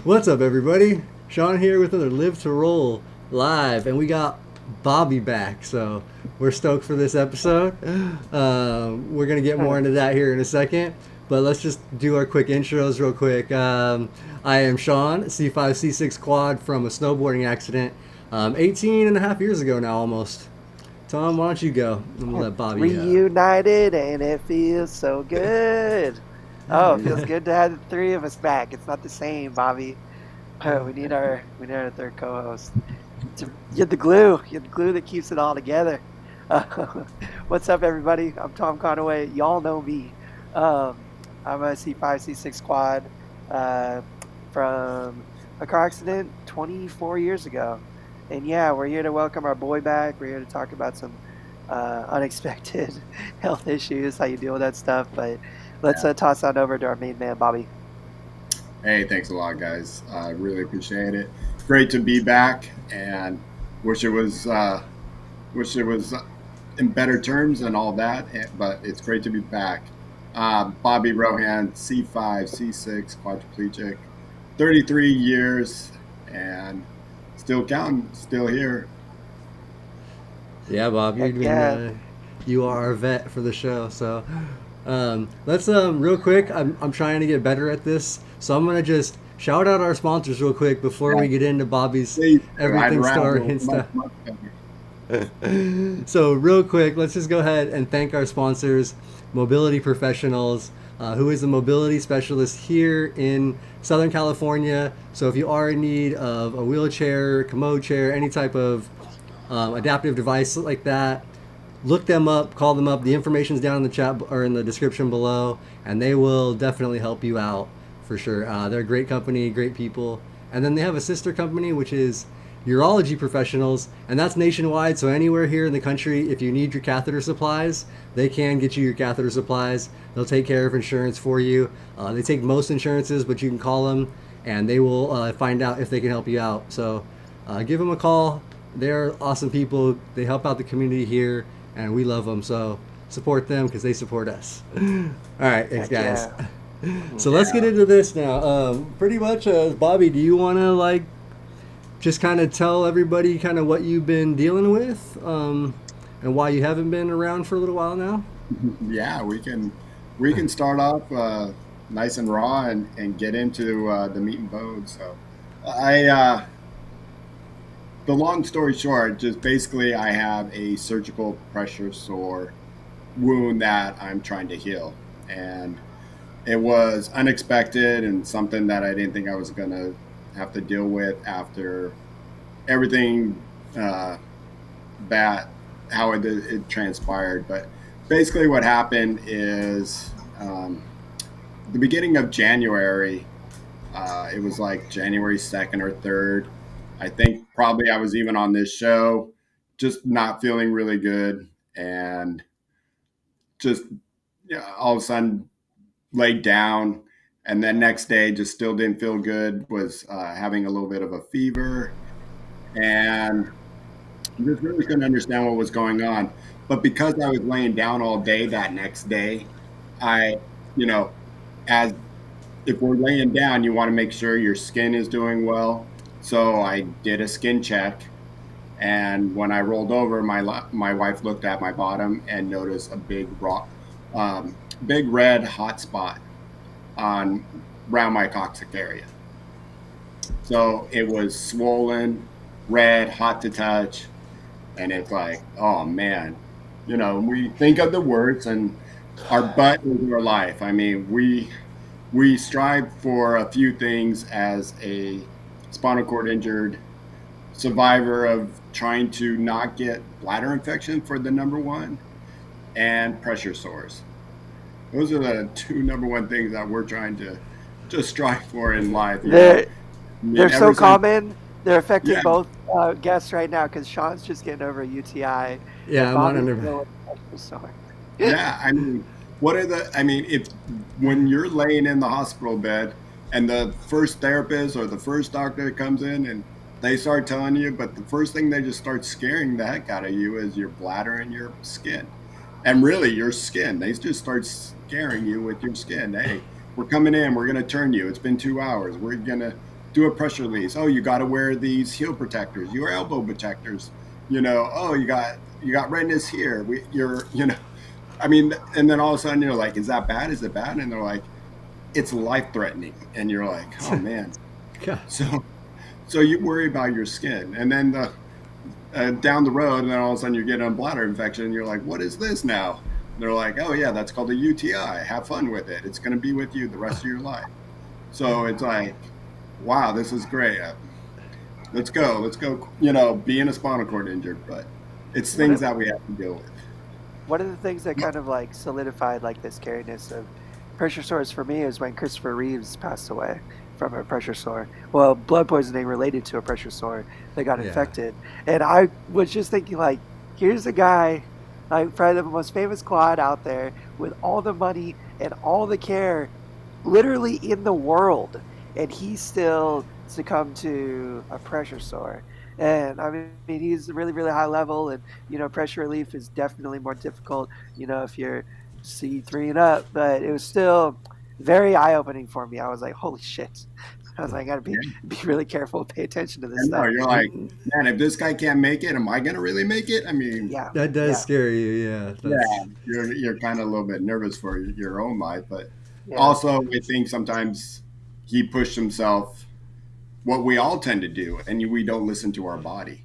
What's up, everybody? Shawn here with another Live to Roll live, and we got Bobby back. So we're stoked for this episode. We're gonna get more into that here in a second, but let's just do our quick intros real quick. I am Shawn, C5, C6 quad from a snowboarding accident 18 and a half years ago now, almost. Tom, why don't you go? I'm gonna let Bobby. Reunited and it feels so good. Oh, it feels good to have the three of us back. It's not the same, Bobby. We need our third co-host. You're the glue. You're the glue that keeps it all together. What's up, everybody? I'm Tom Conaway. Y'all know me. I'm a C5 C6 quad uh, from a car accident 24 years ago, and yeah, we're here to welcome our boy back. We're here to talk about some unexpected health issues, how you deal with that stuff. But let's Yeah. toss on over to our main man, Bobby. Hey, thanks a lot, guys. I really appreciate it. Great to be back, and wish it was wish it was in better terms and all that. But it's great to be back. Bobby Rohan, C5, C6, quadriplegic, 33 years, and still counting, still here. Yeah, Bob, Heck yeah. you are our vet for the show. So let's real quick. I'm trying to get better at this, so I'm gonna just shout out our sponsors real quick before Yeah, we get into Bobby's please do. I'd everything story rather and much, stuff. much better. So real quick, let's just go ahead and thank our sponsors, Mobility Professionals, who is a mobility specialist here in Southern California. So if you are in need of a wheelchair, commode chair, any type of adaptive device like that, look them up, call them up. The information's down in the chat or in the description below, and they will definitely help you out for sure. They're a great company, great people. And then they have a sister company, which is Urology Professionals, and that's nationwide. So anywhere here in the country, if you need your catheter supplies, they can get you your catheter supplies. They'll take care of insurance for you. They take most insurances, but you can call them, and they will find out if they can help you out. So give them a call. They're awesome people. They help out the community here, and we love them. So support them because they support us. All right, thanks, Heck guys. yeah. So let's get into this now. Pretty much, Bobby, do you want to just kind of tell everybody kind of what you've been dealing with, and why you haven't been around for a little while now? Yeah, we can start off nice and raw and get into the meat and bones. So, I the long story short, just basically I have a surgical pressure sore wound that I'm trying to heal, and it was unexpected and something that I didn't think I was gonna have to deal with after everything that how it transpired. But basically, what happened is the beginning of January. It was like January 2nd or 3rd. I think probably I was even on this show, just not feeling really good, and just yeah, all of a sudden laid down. And then next day, just still didn't feel good. Was having a little bit of a fever, and just really couldn't understand what was going on. But because I was laying down all day that next day, I, you know, as if we're laying down, you want to make sure your skin is doing well. So I did a skin check, and when I rolled over, my wife looked at my bottom and noticed a big red hot spot on around my coccyx area. So it was swollen, red, hot to touch, and it's like, oh man, we think of the words, and our butt is our life. I mean, we strive for a few things as a spinal cord injured survivor of trying to not get bladder infection for the number one, and pressure sores. Those are the two number one things that we're trying to just strive for in life. They're I mean, they're so ever since, common. They're affecting yeah, both guests right now because Sean's just getting over a UTI Yeah, and I'm on Bobby's under. still with pressure sore. yeah. I mean, if when you're laying in the hospital bed and the first therapist or the first doctor comes in and they start telling you, but the first thing they just start scaring the heck out of you is your bladder and your skin. And really your skin. They just start scaring you with your skin. Hey, we're coming in, we're gonna turn you. It's been 2 hours. We're gonna do a pressure release. Oh, you got to wear these heel protectors, your elbow protectors. Oh, you got redness here. I mean, and then all of a sudden you're like, is that bad? Is it bad? And they're like, it's life threatening. And you're like, oh man. God. So you worry about your skin, and then down the road, and then all of a sudden you're getting a bladder infection, and you're like, what is this now? And they're like, oh yeah, that's called a UTI. Have fun with it. It's going to be with you the rest of your life. So it's like, wow, this is great. Let's go. Let's go. Being a spinal cord injured, but it's One things of that we have to deal with. one of the things that kind of like solidified like the scariness of pressure sores for me is when Christopher Reeves passed away from a pressure sore. Well, blood poisoning related to a pressure sore that got Yeah. infected. And I was just thinking like, here's a guy, like probably the most famous quad out there with all the money and all the care literally in the world, and he still succumbed to a pressure sore. And I mean, he's really, really high level, and pressure relief is definitely more difficult. If you're C3 and up, but it was still very eye opening for me. I was like, holy shit! I was like, I gotta be really careful, pay attention to this And no, stuff. you're like, man, if this guy can't make it, am I going to really make it? I mean, Yeah, That does yeah, scare you. Yeah. yeah, That's you're kind of a little bit nervous for your own life, but yeah. also I think sometimes he pushed himself. What we all tend to do, and we don't listen to our body.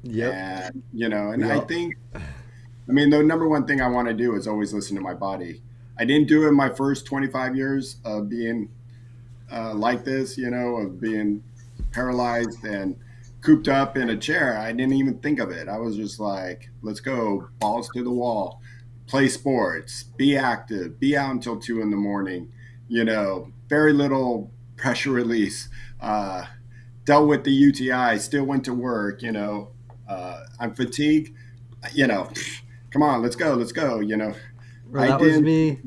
yep. And We I all. think, I mean, the number one thing I want to do is always listen to my body. I didn't do it in my first 25 years of being like this, of being paralyzed and cooped up in a chair. I didn't even think of it. I was just like, let's go, balls to the wall, play sports, be active, be out until 2 in the morning, very little pressure release. Dealt with the UTI, still went to work, I'm fatigued, you know, come on, let's go. Or I that was didn't, me.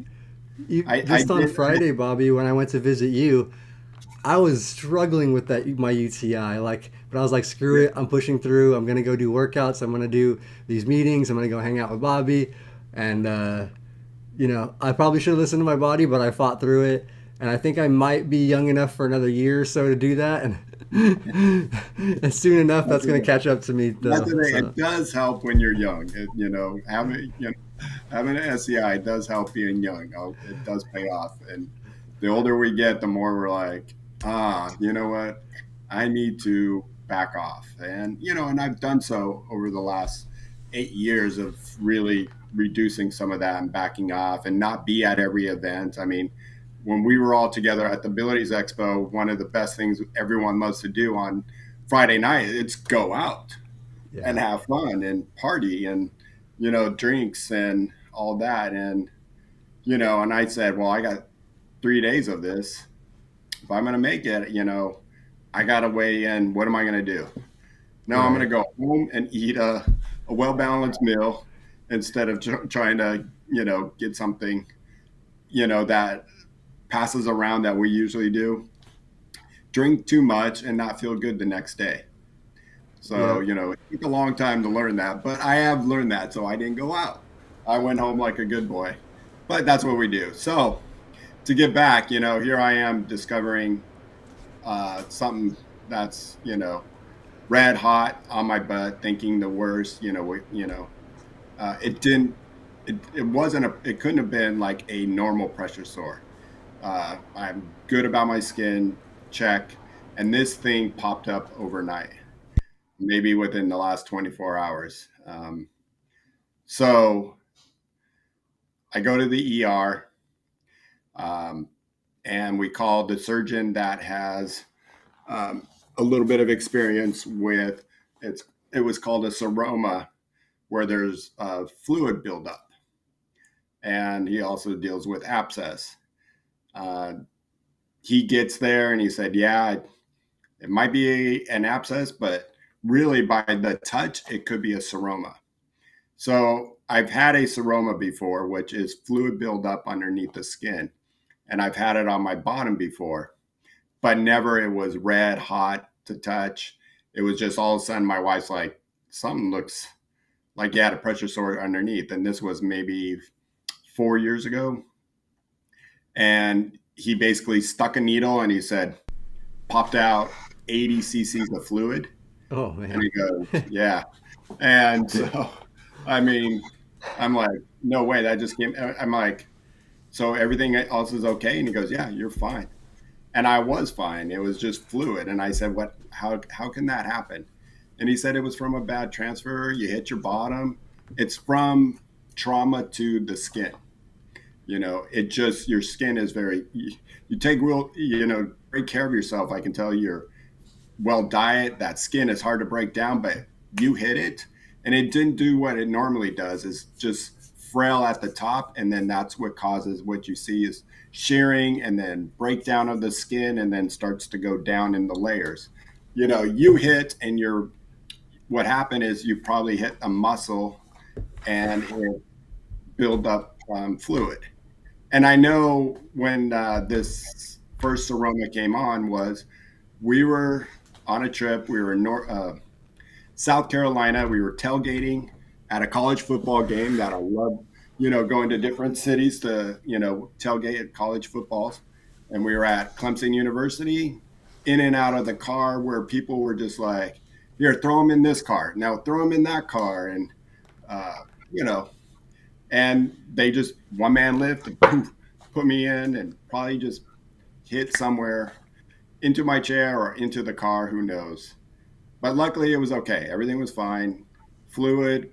I Just on did, Friday, Bobby, when I went to visit you, I was struggling with that my UTI. Like, but I was like, screw it, I'm pushing through. I'm gonna go do workouts. I'm gonna do these meetings. I'm gonna go hang out with Bobby, and I probably should have listened to my body, but I fought through it, and I think I might be young enough for another year or so to do that, and and soon enough, that's gonna catch up to me that's the though. thing. So It does help when you're young. Having an SCI does help being young. It does pay off. And the older we get, the more we're like, you know what? I need to back off. And I've done so over the last 8 years of really reducing some of that and backing off and not be at every event. I mean, when we were all together at the Abilities Expo, one of the best things everyone loves to do on Friday night, it's go out and yeah, have fun and party and drinks and all that. And I said, well, I got 3 days of this. If I'm going to make it, I got to weigh in. What am I going to do? Now I'm going to right, go home and eat a well balanced meal instead of trying to get something that passes around that we usually do. Drink too much and not feel good the next day. So, yep, it took a long time to learn that, but I have learned that. So I didn't go out. I went home like a good boy. But that's what we do. So to get back, here I am discovering something that's, red hot on my butt, thinking the worst, it didn't, it wasn't it couldn't have been like a normal pressure sore. I'm good about my skin, check. And this thing popped up overnight, maybe within the last 24 hours. So I go to the ER, um, and we call the surgeon that has um, a little bit of experience with it was called a seroma, where there's fluid buildup, and he also deals with abscess. Uh, he gets there and he said, "Yeah, it might be an abscess, but really by the touch, it could be a seroma." So I've had a seroma before, which is fluid buildup underneath the skin, and I've had it on my bottom before, but never it was red hot to touch. It was just all of a sudden my wife's like, something looks like you had a pressure sore underneath, and this was maybe 4 years ago. And he basically stuck a needle and he said, popped out 80 cc's of fluid. Oh And man. he goes, yeah. And so, I mean, I'm like, no way, that just came. I'm like, so everything else is okay? And he goes, yeah, you're fine. And I was fine. It was just fluid. And I said, what, how can that happen? And he said it was from a bad transfer. You hit your bottom. It's from trauma to the skin. It just, your skin is you take real, great care of yourself. I can tell you're well diet, that skin is hard to break down, but you hit it and it didn't do what it normally does, is just frail at the top. And then that's what causes what you see is shearing and then breakdown of the skin and then starts to go down in the layers. You hit and what happened is you probably hit a muscle and it build up fluid. And I know when this first aroma came on was we were on a trip. We were in South Carolina. We were tailgating at a college football game that I love, going to different cities to, tailgate at college footballs. And we were at Clemson University, in and out of the car where people were just like, here, throw them in this car. Now throw them in that car. And, uh, you know, and they just, one man lift and poof, put me in and probably just hit somewhere into my chair or into the car, who knows. But luckily it was okay. Everything was fine. Fluid,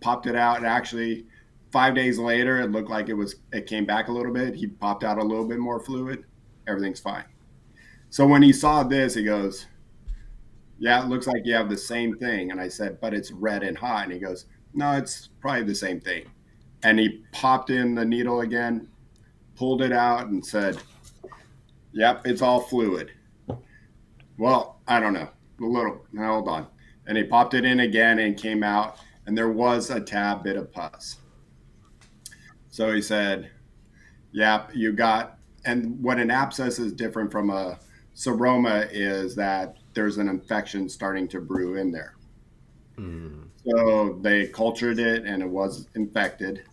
popped it out. And actually 5 days later, it looked like it came back a little bit. He popped out a little bit more fluid. Everything's fine. So when he saw this, he goes, yeah, it looks like you have the same thing. And I said, but it's red and hot. And he goes, no, it's probably the same thing. And he popped in the needle again, pulled it out and said, yep, it's all fluid. Well, I don't know. A little. Hold on. And he popped it in again and came out, and there was a tad bit of pus. So he said, yep, you got, and what an abscess is different from a seroma is that there's an infection starting to brew in there. Mm. So they cultured it and it was infected.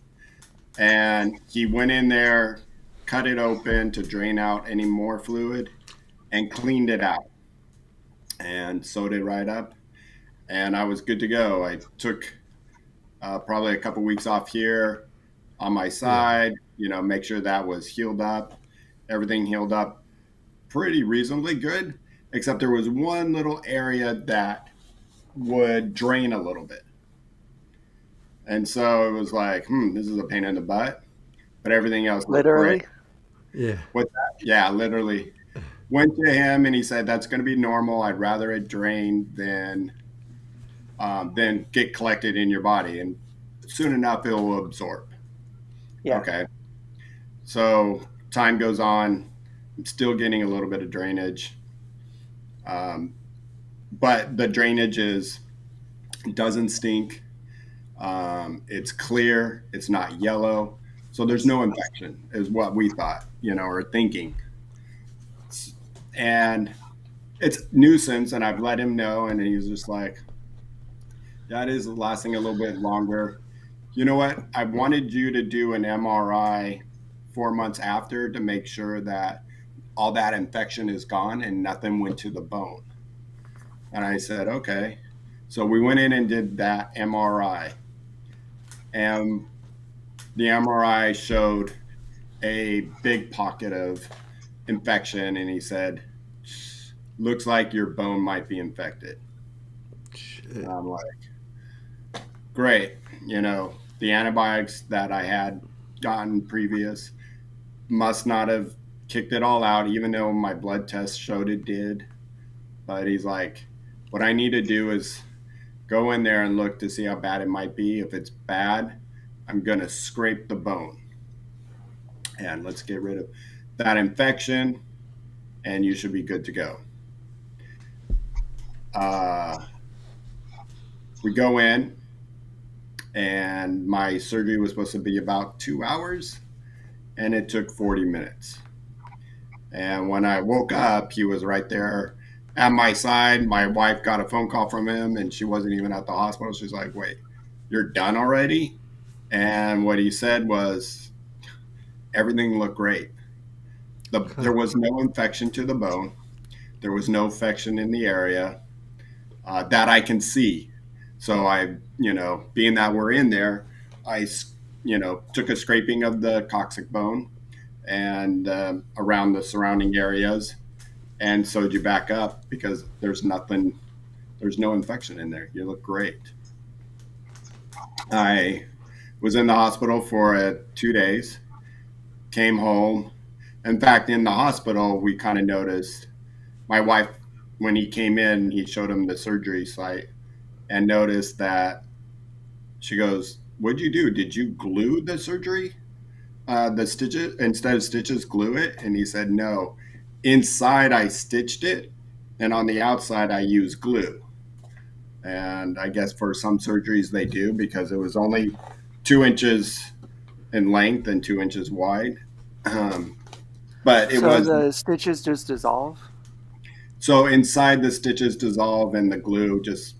And he went in there, cut it open to drain out any more fluid, and cleaned it out and sewed it right up. And I was good to go. I took probably a couple weeks off here on my Yeah. side, make sure that was healed up. Everything healed up pretty reasonably good, except there was one little area that would drain a little bit. And so it was like, this is a pain in the butt, but everything else looked great. Literally. Yeah. With that, yeah, literally. Went to him and he said, that's going to be normal. I'd rather it drain than get collected in your body. And soon enough, it will absorb. Yeah. Okay. So time goes on. I'm still getting a little bit of drainage. But the drainage doesn't stink. It's clear. It's not yellow. So there's no infection, is what we thought, or thinking. And it's nuisance, and I've let him know, and he's just like, that is lasting a little bit longer. You know what? I wanted you to do an MRI 4 months after to make sure that all that infection is gone and nothing went to the bone. And I said, okay. So we went in and did that MRI. And the MRI showed a big pocket of infection. And he said, looks like your bone might be infected. Shit. And I'm like, great. The antibiotics that I had gotten previous must not have kicked it all out, even though my blood test showed it did. But he's like, what I need to do is go in there and look to see how bad it might be. If it's bad, I'm going to scrape the bone. And let's get rid of that infection, and you should be good to go. We go in, and my surgery was supposed to be about 2 hours, and it took 40 minutes. And when I woke up, he was right there at my side. My wife got a phone call from him, and she wasn't even at the hospital. She's like, wait, you're done already? And what he said was, everything looked great. There was no infection to the bone. There was no infection in the area that I can see. So I, being that we're in there, I, took a scraping of the coccyx bone and around the surrounding areas and sewed you back up because there's no infection in there. You look great. I was in the hospital for 2 days, came home. In fact, in the hospital, we kind of noticed my wife, when he came in, he showed him the surgery site and noticed that she goes, "What'd you do? Did you glue the surgery? The stitches, instead of stitches, glue it?" And he said, "No. Inside, I stitched it, and on the outside, I used glue." And I guess for some surgeries they do because it was only 2 inches in length and 2 inches wide. Um, but it So was the stitches just dissolve? so inside the stitches dissolve and the glue just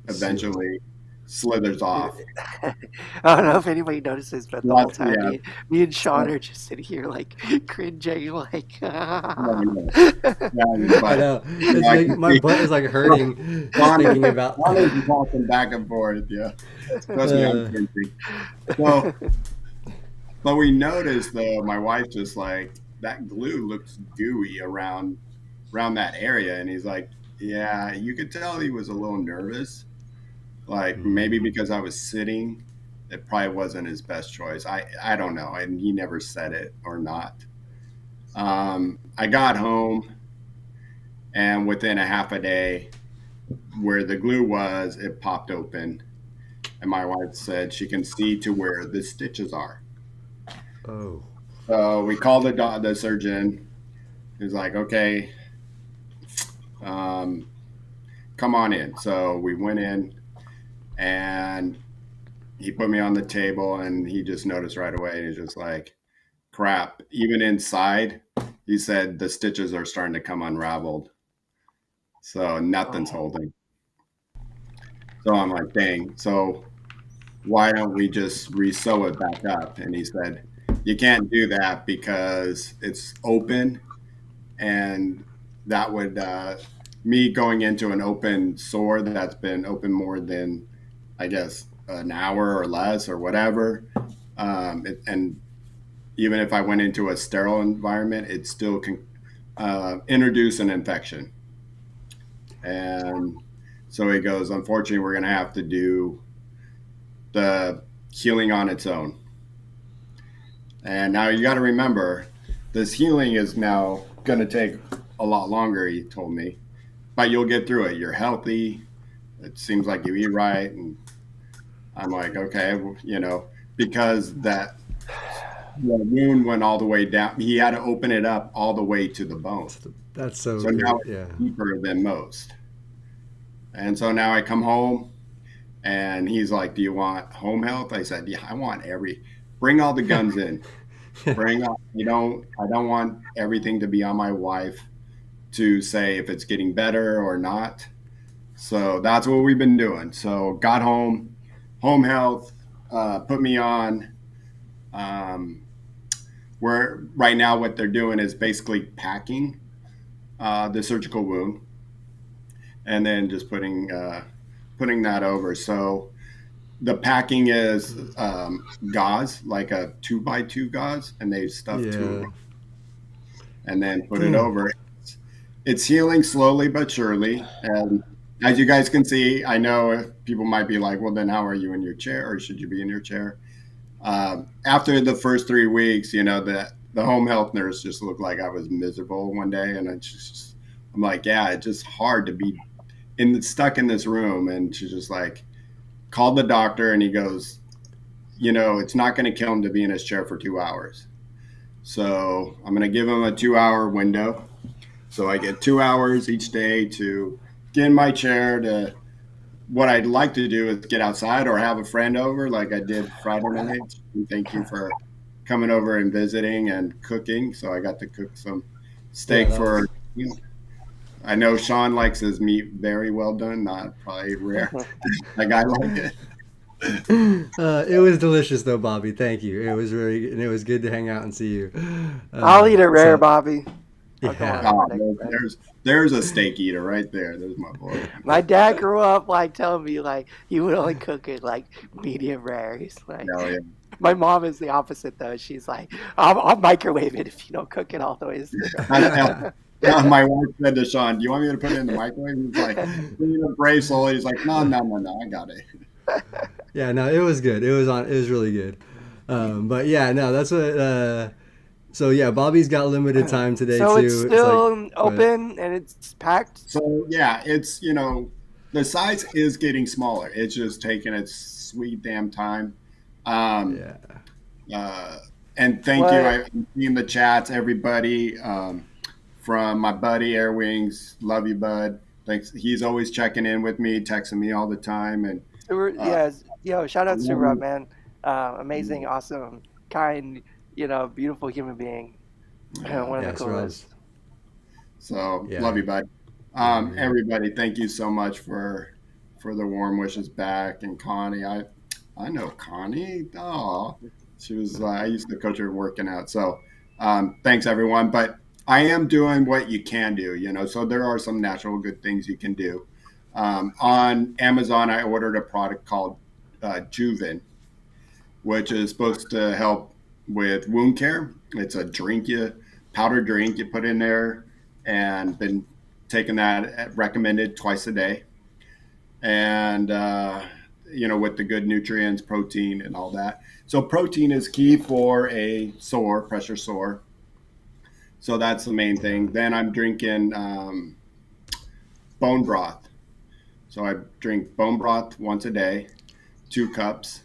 Seal. eventually slithers off. I don't know if anybody notices, but the whole time Yeah. me and Shawn So, are just sitting here like cringing, like. yeah, I but know. It's I like can my see butt is like hurting just Ron thinking about. Ron is walking back and forth. Yeah, trust me, I'm Uh, crazy. So, but we noticed though, my wife just like that glue looks gooey around that area, and he's like, "Yeah, you could tell he was a little nervous. Like maybe mm, because I was sitting, it probably wasn't his best choice. I don't know, and he never said it or not. I got home, and within a half a day, where the glue was, it popped open, and my wife said she can see to where the stitches are. oh. So we called the surgeon. He's like, "Okay, um, come on in." So we went in, and he put me on the table, and he just noticed right away. He's just like, "Crap!" Even inside, he said the stitches are starting to come unraveled, so nothing's Oh. holding. So I'm like, "Dang!" So why don't we just re-sew it back up? And he said, "You can't do that because it's open, and that would me going into an open sore that's been open more than, I guess, an hour or less or whatever. And even if I went into a sterile environment, it still can introduce an infection." And so he goes, "Unfortunately, we're going to have to do the healing on its own." And now you got to remember, this healing is now going to take a lot longer, he told me, but you'll get through it. You're healthy. It seems like you eat right. And I'm like, okay, well, because that the wound went all the way down. He had to open it up all the way to the bone. That's so So now good. it's Yeah. deeper than most. And so now I come home and he's like, "Do you want home health?" I said, "Yeah, I want bring all the guns in. Bring up. I don't want everything to be on my wife to say if it's getting better or not." So that's what we've been doing. So got home health, put me on. Um, where right now what they're doing is basically packing the surgical wound and then just putting that over. So the packing is gauze, like a 2x2 gauze, and they stuff two Yeah. and then put it over. It's healing slowly but surely. And as you guys can see, I know people might be like, "Well, then how are you in your chair, or should you be in your chair?" After the first 3 weeks, the home health nurse just looked like I was miserable one day, and I'm like, "Yeah, it's just hard to be stuck in this room." And she's just like, called the doctor, and he goes, "It's not going to kill him to be in his chair for 2 hours. So I'm going to give him a 2 hour window. So I get 2 hours each day to get in my chair. To what I'd like to do is get outside or have a friend over like I did Friday night. And thank you for coming over and visiting and cooking. So I got to cook some Yeah. steak That for, was. I know Shawn likes his meat very well done, not probably rare. Like I like it. It was delicious though, Bobby. Thank you. It was and it was good to hang out and see you. I'll eat it rare, So Bobby. I'll go on Yeah. a Oh, wedding. But there's a steak eater right there. There's my boy. my dad grew up like telling me like he would only cook it like medium rare. He's like, Hell yeah. my mom is the opposite though. She's like, I'll microwave it if you don't cook it all the way through. My wife said to Shawn, "Do you want me to put it in the microwave?" He's like, "You know, brave soul." He's like, "No, no, no, no, I got it." Yeah, no, it was good. It was really good. But yeah, no, that's what. So yeah, Bobby's got limited time today So it's too. It's like, still but open and it's packed. So yeah, it's the size is getting smaller. It's just taking its sweet damn time. Um, yeah, uh, and thank you. What I've seen the chats, everybody. From my buddy Air Wings, love you, bud. Thanks. He's always checking in with me, texting me all the time, and uh, Yeah, yo, shout out to Rob, love man. Amazing, you. awesome, kind, beautiful human being. Yeah. One of the yeah, coolest. So love yeah, you, bud. yeah. Everybody, thank you so much for the warm wishes back. And Connie, I know Connie. Oh, she was. I used to coach her working out. So thanks everyone. But I am doing what you can do. So there are some natural good things you can do. On Amazon, I ordered a product called Juven, which is supposed to help with wound care. It's a powdered drink you put in there, and been taking that recommended twice a day. And, with the good nutrients, protein, and all that. So, protein is key for a pressure sore. So, that's the main thing. Then I'm drinking bone broth. So, I drink bone broth once a day, 2 cups,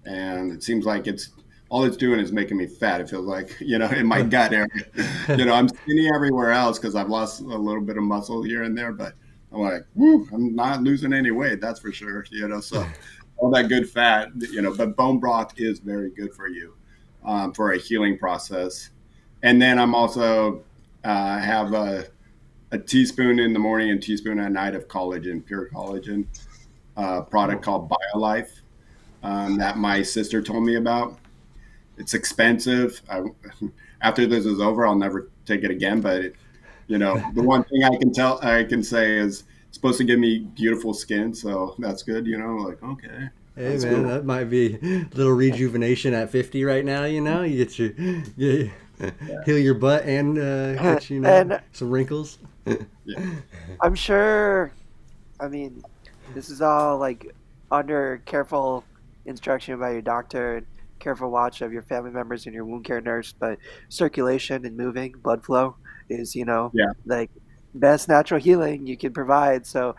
and it seems like it's doing is making me fat. It feels like in my gut area. I'm skinny everywhere else because I've lost a little bit of muscle here and there, but I'm like, whoo, I'm not losing any weight, that's for sure. So all that good fat. But bone broth is very good for you, for a healing process. And then I'm also have a teaspoon in the morning and teaspoon at night of collagen, pure collagen, product called BioLife, that my sister told me about. It's expensive. After this is over, I'll never take it again. But the one thing I can say is it's supposed to give me beautiful skin, so that's good. Like okay, Hey that's man, cool. that might be a little rejuvenation at 50 right now. You get heal your butt and get And some wrinkles. Yeah, I'm sure, I mean, this is all like under careful instruction by your doctor and careful watch of your family members and your wound care nurse, but circulation and moving, blood flow is, yeah, like best natural healing you can provide. So,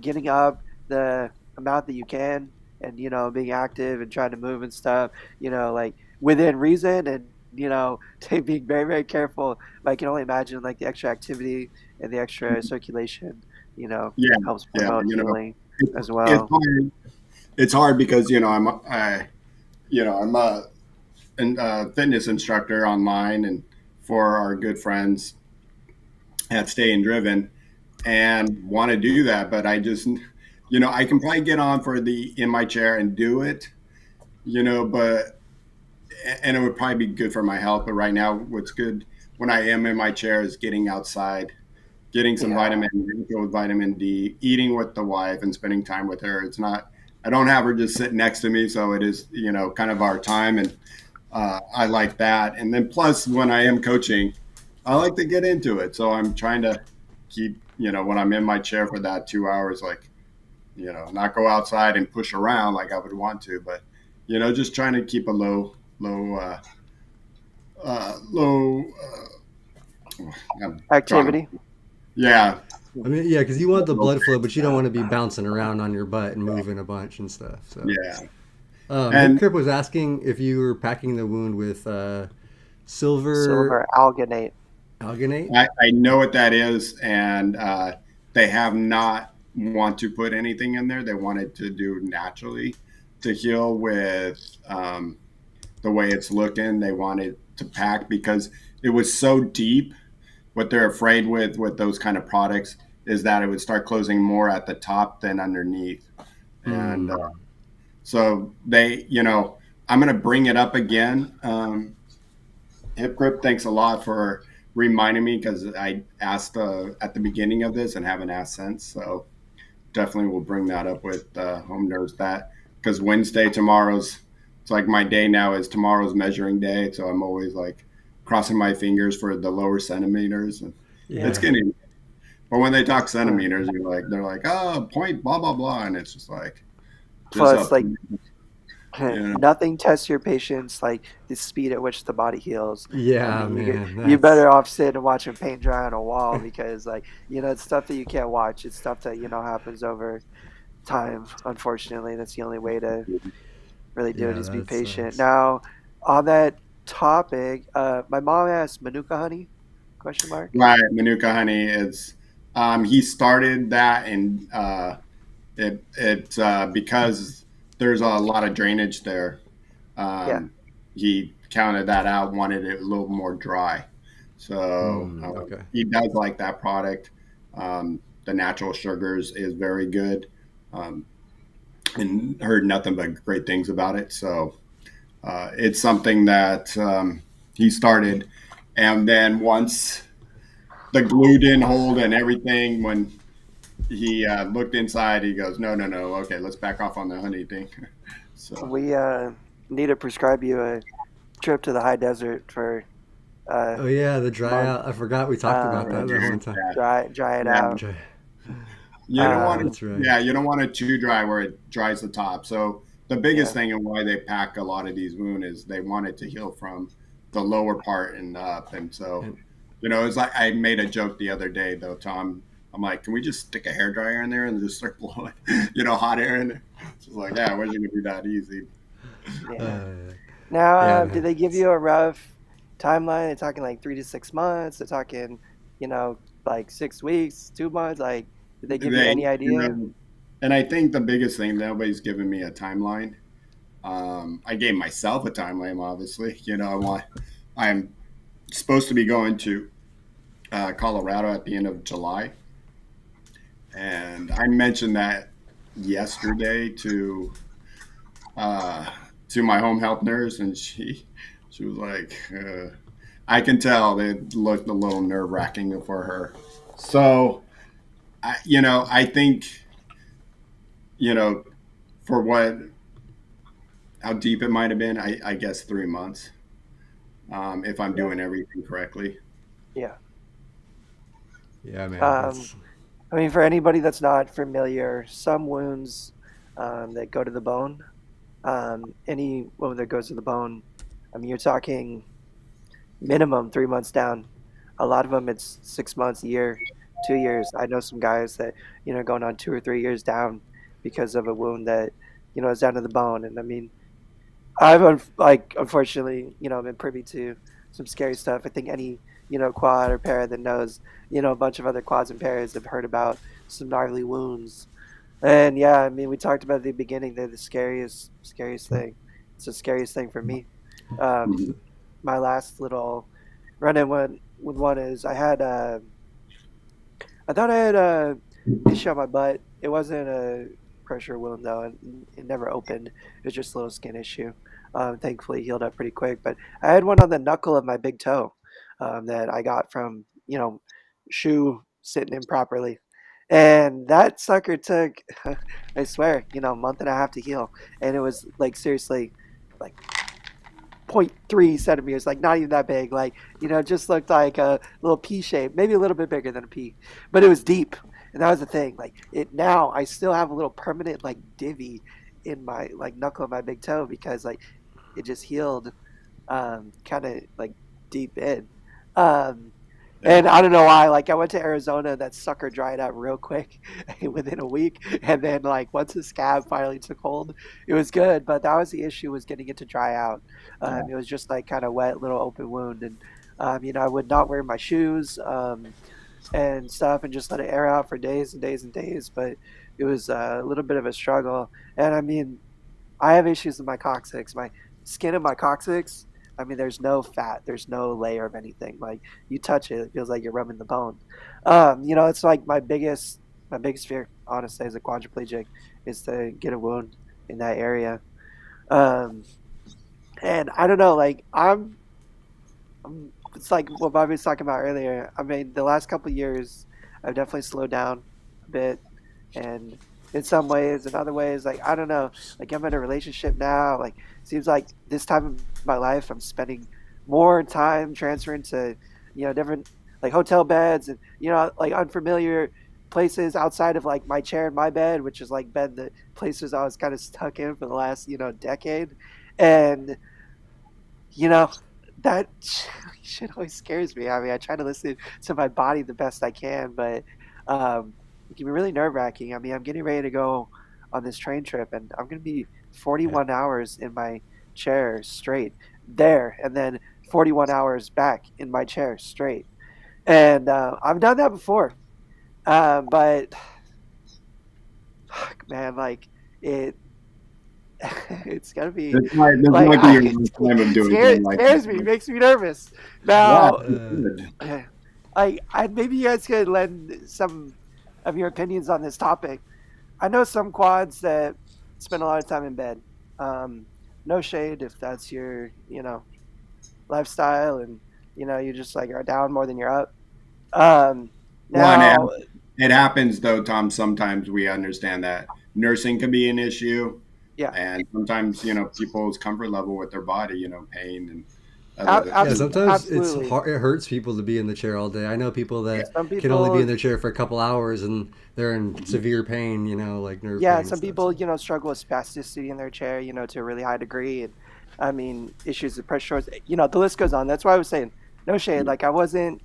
getting up the amount that you can and, being active and trying to move and stuff, like within reason and, being very, very careful. I can only imagine like the extra activity and the extra circulation, yeah, helps yeah. promote healing It, as it's well. hard. It's hard because I'm a fitness instructor online and for our good friends at Stay and Driven, and want to do that, but I just I can probably get on for the in my chair and do it, but and it would probably be good for my health. But right now, what's good when I am in my chair is getting outside, getting some Yeah. vitamin D, eating with the wife, and spending time with her. It's not. I don't have her just sitting next to me, so it is kind of our time, and I like that. And then plus, when I am coaching, I like to get into it. So I'm trying to keep when I'm in my chair for that 2 hours, like not go outside and push around like I would want to, but just trying to keep a low. I'm drawing. Activity. Yeah, I mean, yeah, because you want the blood flow, but you don't want to be bouncing around on your butt and moving a bunch and stuff. So, yeah, Hip and Crip was asking if you were packing the wound with silver Silver alginate. alginate. I know what that is, and they have not want to put anything in there. They wanted to do naturally to heal with the way it's looking. They wanted to pack because it was so deep. What they're afraid with those kind of products is that it would start closing more at the top than underneath, and Hmm. so they, I'm going to bring it up again. Hip Grip, thanks a lot reminding me because I asked at the beginning of this and haven't asked since. So definitely will bring that up with home nurse that because Wednesday tomorrow's it's like my day now is tomorrow's measuring day, so I'm always like crossing my fingers for the lower centimeters, and it's Yeah. Yeah. getting. But when they talk Uh, centimeters, they're like oh point blah blah blah, and it's just like just Plus, up, like, you know. nothing tests your patience like the speed at which the body heals. I Yeah, mean, man. you're That's better off sitting and watching paint dry on a wall because, like, it's stuff that you can't watch. It's stuff that happens over time. Unfortunately, that's the only way to really do it yeah, is be that patient. sucks. Now, on that topic, my mom asked Manuka honey? Question mark. Right, Manuka honey is he started that and because there's a lot of drainage there. Yeah. Um, he counted that out, wanted it a little more dry. So Okay. he does like that product. The natural sugars is very good, um, and heard nothing but great things about it. So it's something that he started, and then once the glue didn't hold and everything, when he looked inside, he goes, "No, no, no. Okay, let's back off on the honey thing." So We need to prescribe you a trip to the high desert for a Oh yeah, the dry month. out. I forgot we talked about Um, that yeah, that one time. dry it yeah. out. Dry. You don't want Um, it. That's right. Yeah, you don't want it too dry where it dries the top. So the biggest yeah. thing and why they pack a lot of these wounds is they want it to heal from the lower part and up. And so, And it's like I made a joke the other day though, Tom. I'm like, can we just stick a hair dryer in there and just start blowing, hot air in there? She's like, yeah, it wasn't gonna be that easy. Yeah. uh, Now, yeah, did man. they give you a rough timeline? They're talking like 3 to 6 months. They're talking, like 6 weeks, 2 months. Like, did they give you They, any idea? and I think the biggest thing nobody's given me a timeline. I gave myself a timeline, obviously. I'm supposed to be going to Colorado at the end of July, and I mentioned that yesterday uh, to my home health nurse, and she was like, I can tell it looked a little nerve wracking for her. So, I think you know for what how deep it might have been, I guess 3 months if I'm Yeah. doing everything correctly. Yeah. Yeah, man. Um, That's I mean, for anybody that's not familiar, some wounds that go to the bone, any wound that goes to the bone, I mean, you're talking minimum 3 months down. A lot of them, it's 6 months, a year, 2 years. I know some guys that, going on 2 or 3 years down because of a wound that, is down to the bone. And I mean, like, unfortunately, been privy to some scary stuff. I think any, quad or para that knows, a bunch of other quads and paras have heard about some gnarly wounds. And yeah, I mean, we talked about at the beginning, they're the scariest thing. It's the scariest thing for me. Um, Mhm. my last little run-in with one is I thought I had a issue on my butt. It wasn't a pressure wound though, and it never opened. It was just a little skin issue. Thankfully, healed up pretty quick. But I had one on the knuckle of my big toe that I got from shoe sitting improperly, and that sucker took I swear a month and a half to heal, and it was like seriously like 0.3 centimeters, like not even that big. Like, just looked like a little pea shape, maybe a little bit bigger than a pea, but it was deep. And that was the thing. Like it now, I still have a little permanent like divvy in my like knuckle of my big toe because like it just healed kind of like deep in. Um, Yeah. and I don't know why. Like I went to Arizona, that sucker dried up real quick within a week, and then like once the scab finally took hold, it was good. But that was the issue, was getting it to dry out. Yeah. It was just like kind of wet, little open wound, and I would not wear my shoes and stuff, and just let it air out for days and days and days. But it was a little bit of a struggle, and I mean, I have issues with my coccyx. My skin of my coccyx, I mean, there's no fat, there's no layer of anything. Like you touch it, it feels like you're rubbing the bone. It's like my biggest fear, honestly, as a quadriplegic, is to get a wound in that area. Um, and I don't know, like I'm it's like what Bobby was talking about earlier. I mean, the last couple of years, I've definitely slowed down a bit, and in some ways, in other ways, like I don't know, like I'm in a relationship now. Like seems like this time of my life, I'm spending more time transferring to, different like hotel beds and like unfamiliar places outside of like my chair and my bed, which is like been the places I was kind of stuck in for the last decade, and you know, that shit always scares me. I mean, I try to listen to my body the best I can, but it can be really nerve wracking. I mean, I'm getting ready to go on this train trip, and I'm going to be 41 hours in my chair straight there, and then 41 hours back in my chair straight. And I've done that before, but man, like it it's gonna be This like might be your last time of doing something like scares me, that. makes me nervous. Yeah, Now, good. I maybe you guys could lend some of your opinions on this topic. I know some quads that spend a lot of time in bed. Um, no shade if that's your lifestyle, and you just like are down more than you're up. Um, One, now, it happens though, Tom. Sometimes we understand that nursing can be an issue, yeah, and sometimes people's comfort level with their body, pain and other. Yeah, sometimes it's absolutely. hard. It hurts people to be in the chair all day. I know people that Some can only be people in their chair for a couple hours and they're in severe pain. Like nerve Yeah, pain and some stuff. people, So. struggle with spasticity in their chair, to a really high degree. And I mean, issues of pressure, the list goes on. That's why I was saying no shade. Like I wasn't,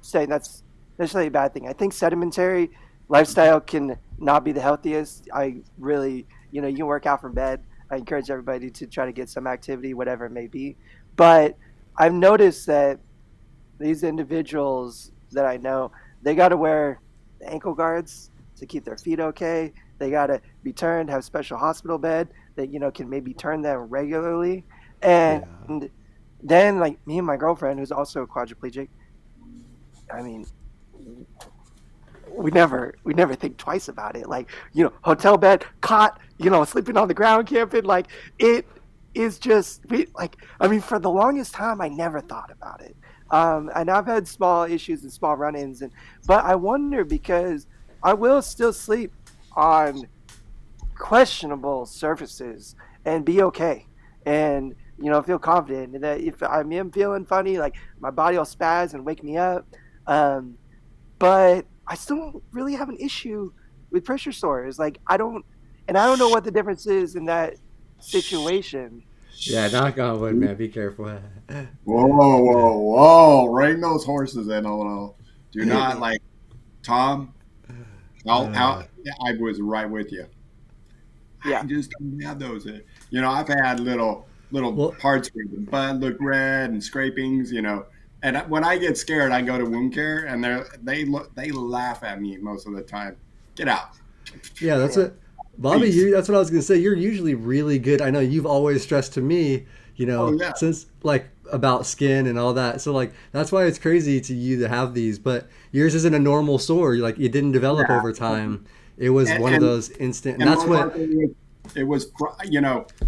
saying that's necessarily a bad thing. I think sedimentary lifestyle can not be the healthiest. I really, you can work out from bed. I encourage everybody to try to get some activity, whatever it may be. But I've noticed that these individuals that I know, they got to wear ankle guards to keep their feet okay. They got to be turned, have special hospital bed that can maybe turn them regularly. Yeah. And then like me and my girlfriend, who's also a quadriplegic, I mean, we never think twice about it. Like hotel bed, cot, sleeping on the ground, camping. Like it is just we like. I mean, for the longest time, I never thought about it. And I've had small issues and small run-ins, but I wonder because I will still sleep on questionable surfaces and be okay, and feel confident that if I am feeling funny, like my body will spaz and wake me up. Um, but I still don't really have an issue with pressure sores. Like I don't know what the difference is in that situation. Yeah, knock on wood, man. Be careful. Whoa, whoa, whoa! Rein those horses in a little. Do not like Tom. Yeah, I was right with you. I Yeah, just don't have those. I've had little well, parts where the butt look red and scrapings. And when I get scared, I go to wound care, and they laugh at me most of the time. Get out, yeah, that's yeah, what Bobby. please. That's what I was gonna say. You're usually really good. I know you've always stressed to me. Oh yeah, Since like about skin and all that. So like that's why it's crazy to you to have these. But yours isn't a normal sore. Like it didn't develop yeah. over time. It was And one of and, those instant. And and that's most what. likely it was.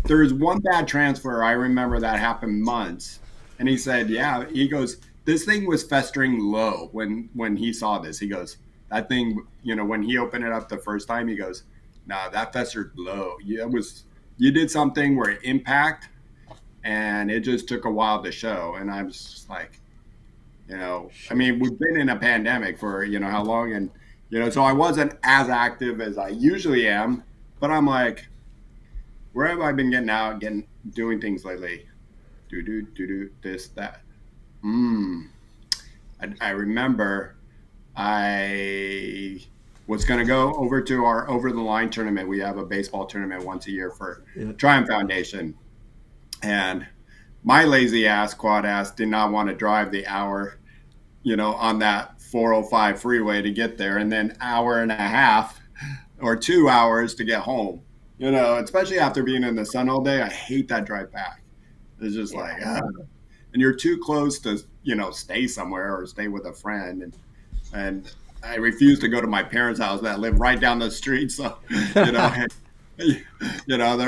There was one bad transfer. I remember that happened months, and he said, yeah. He goes, this thing was festering low when he saw this. He goes, that thing. When he opened it up the first time, he goes, nah, that festered low. Yeah, it was. You did something where it impact and it just took a while to show. And I was just like, I mean, we've been in a pandemic for how long, and so I wasn't as active as I usually am. But I'm like, where have I been getting out, doing things lately? Do this that. Mm. I remember I was going to go over to our over the line tournament. We have a baseball tournament once a year for Yeah. Triumph Foundation. And my lazy ass, quad ass, did not want to drive the hour, on that 405 freeway to get there, and then hour and a half or 2 hours to get home. Especially after being in the sun all day, I hate that drive back. It's just yeah, like, and you're too close to, stay somewhere or stay with a friend, and I refuse to go to my parents' house that live right down the street. So, they're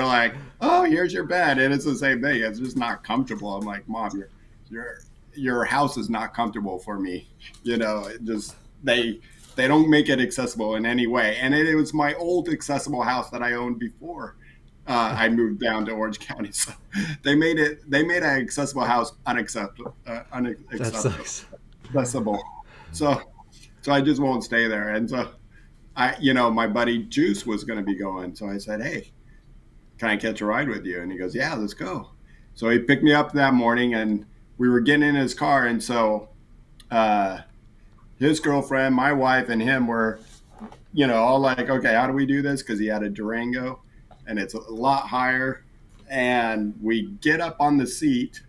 like, oh, here's your bed. And it's the same thing. It's just not comfortable. I'm like, Mom, your your house is not comfortable for me. You know, it just they don't make it accessible in any way. And it was my old accessible house that I owned before I moved down to Orange County. So they made an accessible house unacceptable, That sucks. accessible. So so I just won't stay there. And so my buddy Juice was going to be going. So I said, hey, can I catch a ride with you? And he goes, yeah, let's go. So he picked me up that morning, and we were getting in his car. And so uh, his girlfriend, my wife, and him were, all like, okay, how do we do this? Because he had a Durango, and it's a lot higher. And we get up on the seat,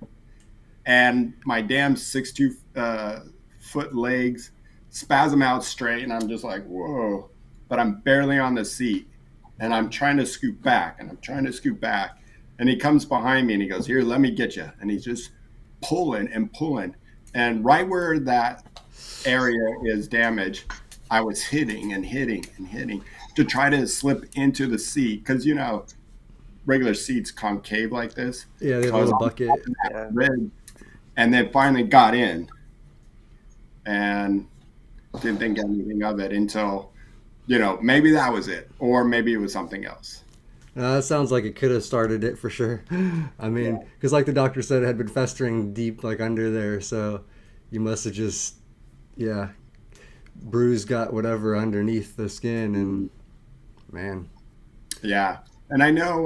and my damn 6'2" foot legs spasm out straight, and I'm just like, whoa. But I'm barely on the seat, and I'm trying to scoot back, and I'm trying to scoot back. And he comes behind me, and he goes, here, let me get you. And he's just pulling and pulling. And right where that area is damaged, I was hitting and hitting and hitting to try to slip into the seat. Because, regular seats concave like this. Yeah, they have So a I was little on bucket. top of that Yeah. ridge, and then finally got in and didn't think anything of it until, maybe that was it. Or maybe it was something else. That sounds like it could have started it for sure. I mean, Yeah. because like the doctor said, it had been festering deep, like under there. So you must have just, yeah, bruised, got whatever underneath the skin, and man, Yeah. And I know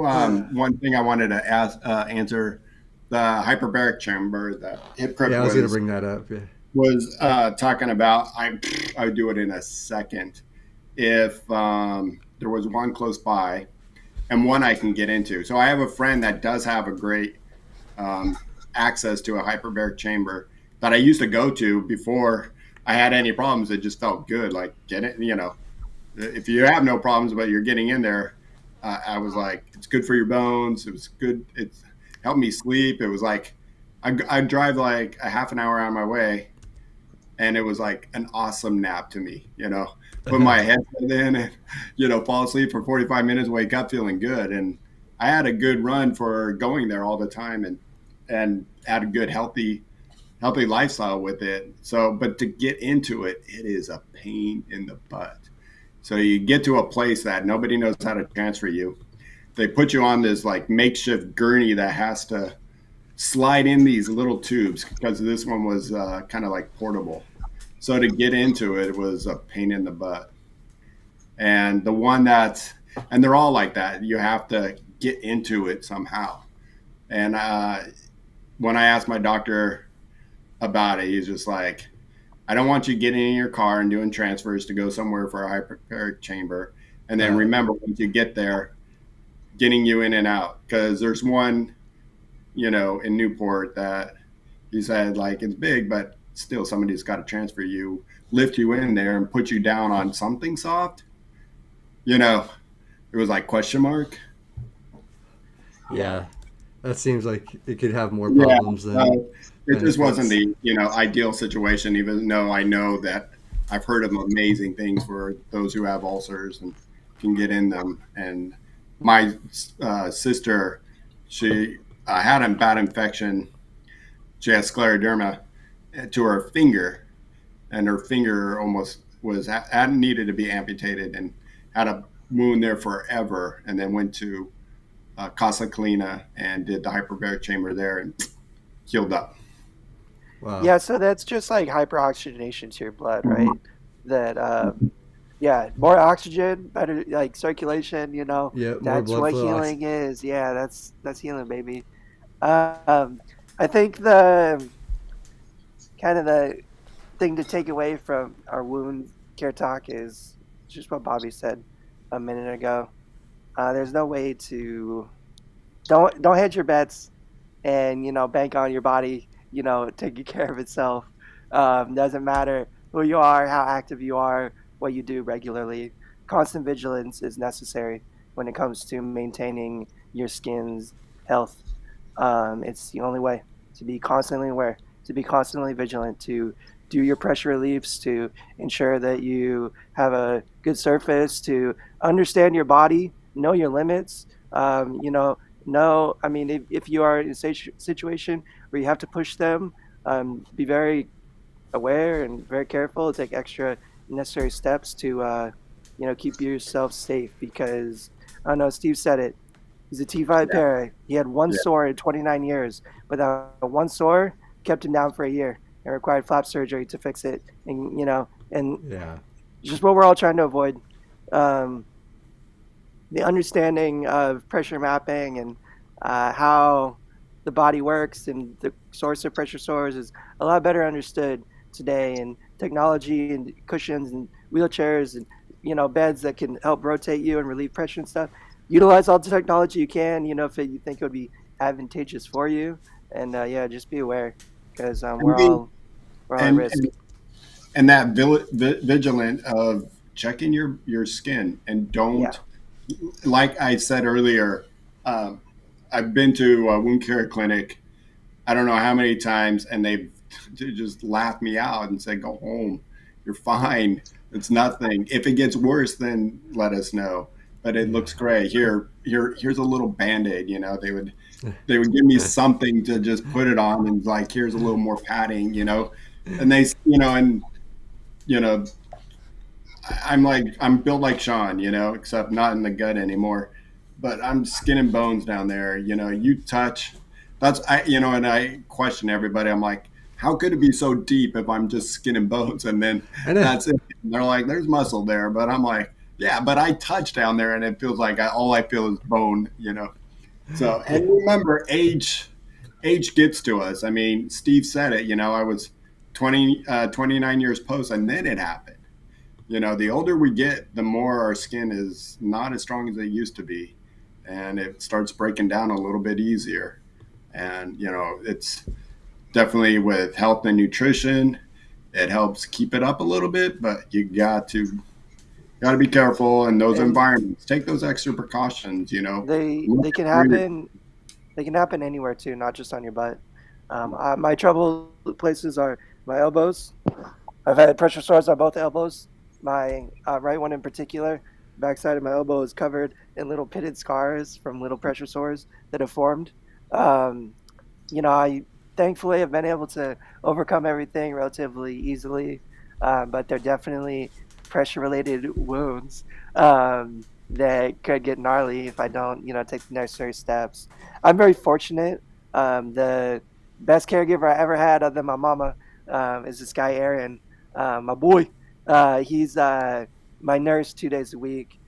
one thing I wanted to answer the hyperbaric chamber that Hip Crip yeah, I was gonna bring that up. Yeah, was talking about. I would do it in a second if there was one close by and one I can get into. So I have a friend that does have a great um, access to a hyperbaric chamber that I used to go to before I had any problems. It just felt good. Like get it, if you have no problems, but you're getting in there, I was like, it's good for your bones. It was good. It helped me sleep. It was like, I'd drive like a half an hour out of my way, and it was like an awesome nap to me, put my headset in and, fall asleep for 45 minutes, wake up feeling good. And I had a good run for going there all the time and had a good, healthy lifestyle with it. So, but to get into it, it is a pain in the butt. So you get to a place that nobody knows how to transfer you. They put you on this like makeshift gurney that has to slide in these little tubes because this one was kind of like portable. So to get into it was a pain in the butt. And and they're all like that. You have to get into it somehow. And when I asked my doctor about it, he's just like, I don't want you getting in your car and doing transfers to go somewhere for a hyperbaric chamber. And then remember, once you get there, getting you in and out. Because there's one, in Newport that he said, like, it's big, but still somebody's got to transfer you, lift you in there and put you down on something soft. It was like question mark. yeah, that seems like it could have more Yeah. problems than It just wasn't benefits. the, ideal situation, even though I know that I've heard of amazing things for those who have ulcers and can get in them. And my sister, she had a bad infection. She had scleroderma to her finger, and her finger almost had needed to be amputated and had a wound there forever. And then went to Casa Calina and did the hyperbaric chamber there and healed up. Wow. Yeah, so that's just like hyperoxygenation to your blood, right? That yeah, more oxygen, better like circulation, Yeah, more that's blood what flow. healing is. Yeah, that's healing, baby. Um, I think the kind of the thing to take away from our wound care talk is just what Bobby said a minute ago. There's no way to don't hedge your bets and bank on your body taking care of itself. Doesn't matter who you are, how active you are, what you do regularly. Constant vigilance is necessary when it comes to maintaining your skin's health. It's the only way to be constantly aware, to be constantly vigilant, to do your pressure reliefs, to ensure that you have a good surface, to understand your body, know your limits. Know, I mean, if you are in a situation where you have to push them, Be very aware and very careful. Take extra necessary steps to keep yourself safe because I don't know. Steve said it. He's a T5 Yeah. para. He had one Yeah. sore in 29 years, but that one sore kept him down for a year and required flap surgery to fix it. And Yeah. just what we're all trying to avoid. Um, the understanding of pressure mapping and how the body works and the source of pressure sores is a lot better understood today. And technology and cushions and wheelchairs and beds that can help rotate you and relieve pressure and stuff. Utilize all the technology you can. If you think it would be advantageous for you, and yeah, just be aware because And being we're all at and risk. and, and that vigilant of checking your skin and Yeah, don't, like I said earlier, um, I've been to a wound care clinic, I don't know how many times, and they've just laughed me out and said, "Go home, you're fine. It's nothing. If it gets worse, then let us know. But it Yeah. looks great. Here's a little band-aid." They would give me something to just put it on, and like, here's a little more padding. And and you know, I'm built like Shawn, except not in the gut anymore. But I'm skin and bones down there. You touch. And I question everybody. I'm like, how could it be so deep if I'm just skin and bones? And then I know. that's it. And they're like, there's muscle there, but I'm like, yeah, but I touch down there, and it feels like all I feel is bone. So, and remember, age gets to us. I mean, Steve said it. I was 29 years post, and then it happened. The older we get, the more our skin is not as strong as it used to be, and it starts breaking down a little bit easier. And it's definitely with health and nutrition, it helps keep it up a little bit, but you got to be careful in those and environments. Take those extra precautions. Look they can where you're. happen. They can happen anywhere too, not just on your butt. My trouble places are my elbows. I've had pressure sores on both elbows. My right one in particular, backside of my elbow is covered in little pitted scars from little pressure sores that have formed. Um, I thankfully have been able to overcome everything relatively easily, but they're definitely pressure-related wounds that could get gnarly if I don't, take the necessary steps. I'm very fortunate. The best caregiver I ever had, other than my mama, is this guy Aaron, my boy. He's my nurse 2 days a week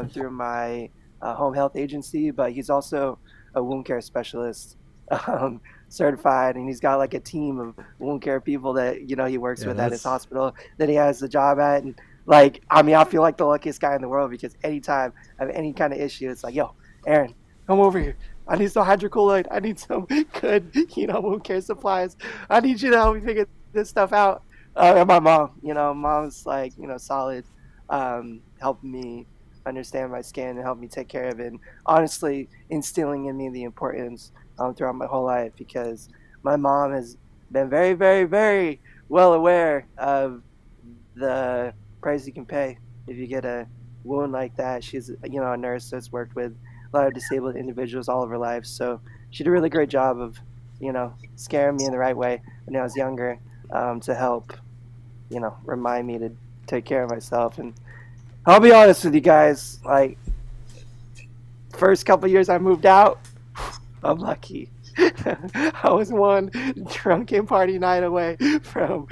through my home health agency, but he's also a wound care specialist. Um, Certified, and he's got like a team of wound care people that he works Yeah, with at his that's hospital that he has the job at. And like, I mean, I feel like the luckiest guy in the world because anytime I have any kind of issue, it's like, yo, Aaron, come over here. I need some hydrocolloid. I need some good, wound care supplies. I need you to help me figure this stuff out. And my mom, mom's like, solid, helping me understand my skin and help me take care of it. And honestly, instilling in me the importance throughout my whole life because my mom has been very, very, very well aware of the price you can pay if you get a wound like that. She's a nurse that's worked with a lot of disabled individuals all of her life, so she did a really great job of scaring me in the right way when I was younger to help remind me to take care of myself. And I'll be honest with you guys, like first couple years I moved out, I'm lucky. I was one drunken party night away from,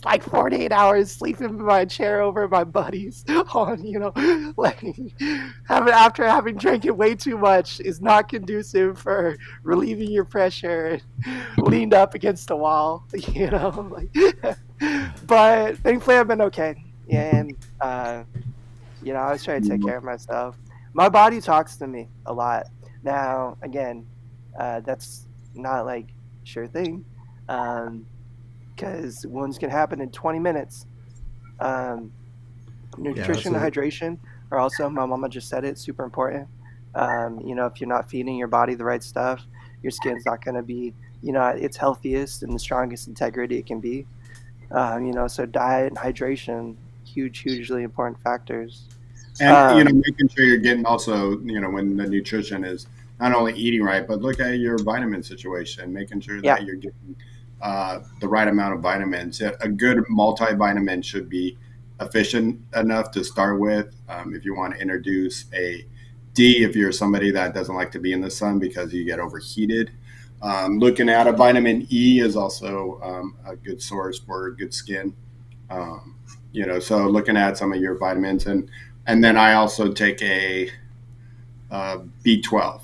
like 48 hours sleeping in my chair over my buddies on, like after having drank it way too much is not conducive for relieving your pressure leaned up against a wall, like, but thankfully I've been okay. And, I always try to take care of myself. My body talks to me a lot. Now, again, that's not like sure thing, because wounds can happen in 20 minutes. Um, yeah, that's Nutrition and what hydration are also, my mama just said it, super important. If you're not feeding your body the right stuff, your skin's not going to be, at its healthiest and the strongest integrity it can be. So diet and hydration, hugely important factors. And Um, making sure you're getting also, when the nutrition is not only eating right, but look at your vitamin situation, making sure yeah, that you're getting the right amount of vitamins. A good multivitamin should be efficient enough to start with. If you want to introduce a D, if you're somebody that doesn't like to be in the sun because you get overheated, looking at a vitamin E is also a good source for good skin. Um, so looking at some of your vitamins, and then I also take a B12.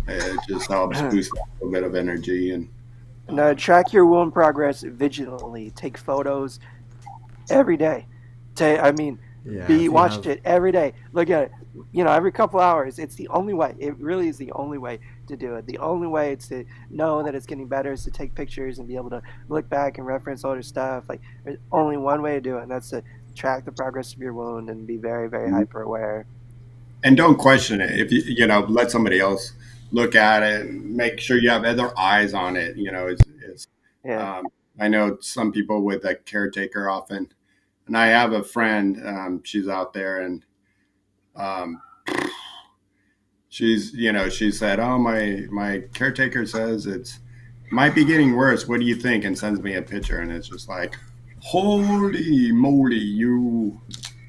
It just helps boost a little bit of energy and Now, um, track your wound progress vigilantly. Take photos every day. I mean, Yeah, be if you watch have it every day. Look at it. Every couple hours. It's the only way. It really is the only way to do it. The only way to know that it's getting better is to take pictures and be able to look back and reference older stuff. Like there's only one way to do it, and that's to track the progress of your wound and be very, very hyper aware. and don't question it. If let somebody else look at it and make sure you have other eyes on it. Yeah. Um, I know some people with a caretaker often, and I have a friend. She's out there, and um, she said, "Oh, my caretaker says it's might be getting worse. What do you think?" And sends me a picture, and it's just like, "Holy moly, you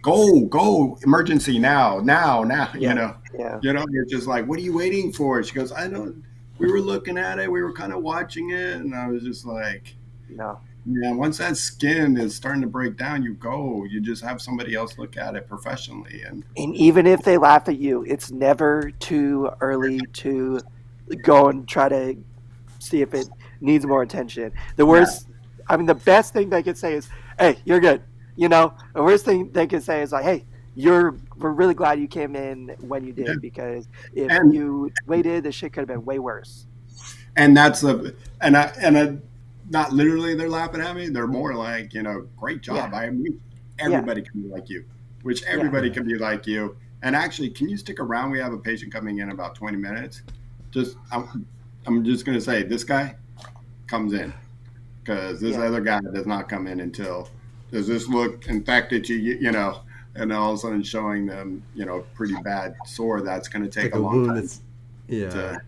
go, emergency now!" Yeah. Yeah. You're just like, "What are you waiting for?" She goes, "I don't." We were looking at it, we were kind of watching it, and I was just like, No. "Yeah, once that skin is starting to break down, you just have somebody else look at it professionally." And And even if they laugh at you, it's never too early to go and try to see if it needs more attention. The yeah, worst, I mean, the best thing they could say is, "Hey, you're good." The worst thing they could say is like, "Hey, we're really glad you came in when you yeah. did because if and you waited, the shit could have been way worse." and that's a and not literally they're laughing at me. They're more like, great Yeah, job. I mean, yeah, everybody can be like you, which yeah. everybody yeah. can be like you. And actually, can you stick around? We have a patient coming in about 20 minutes. Just I'm just gonna say this guy comes in because this Yeah. other guy does not come in until does this look infected and all of a sudden showing them pretty bad sore that's going to take Like a a long wound time that's yeah. to